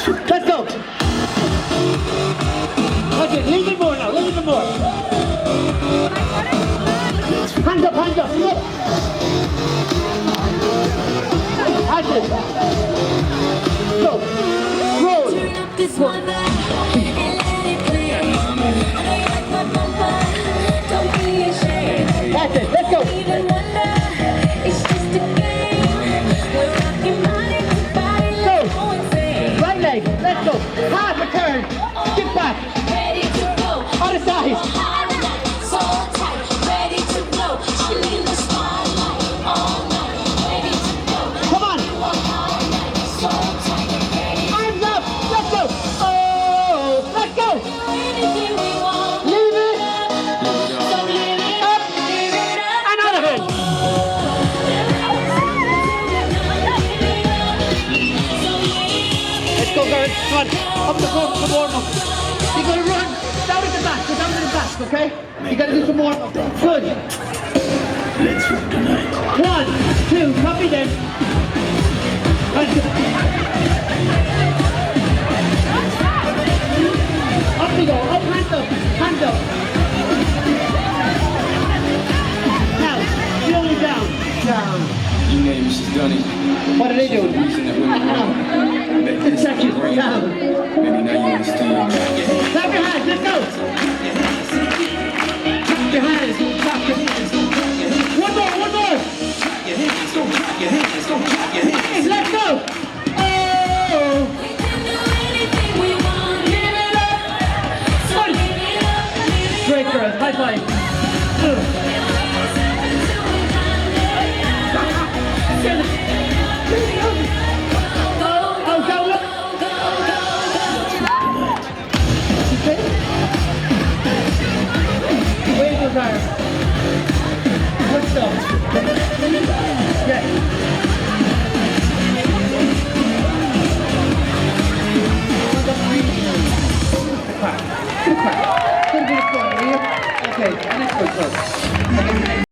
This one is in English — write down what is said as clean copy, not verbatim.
Let's go. Okay, leave it more now. Leave it more. Hands up, hands up. Look. Hands up. Go. Roll. This one and let it play. I know you like my bumper. Don't be ashamed. That's it. Let's go. Even wonder, it's just a game. We're rocking body to body, let's go insane. Right leg. Let's go. Half a turn. Skip back. Ready to go. Other side. So tight, ready to blow. Chilling in the spotlight all night. Ready to go. Come on. So tight, ready Arms up. Let's go. Oh, let's go. to do anything we want. Leave it. So live it Up. live it up. And out of it. Let's go, girls. Come on. Up the front for warm up. You gotta run down at the back. Go down to the back, okay? You gotta do some warm up. Good. Let's rock tonight. 1, 2, copy them. Let's go. Up we go. Up, hands up. Hands up. Now, slowly down. Down. You name Mrs. Dunny. What are they doing? Reason that women It's second. Down. maybe now you understand. Clap your hands. Let's go. Clap your hands. Clap your hands. One more. One more. Let's go. Oh. We can do anything we want. Live it up. So live it up, live it Great girls. High five. Oh, go, look. Okay. Wave those arms. Good stuff. Yeah. Good clap. Good clap. Good, good, good. Okay, next one, go.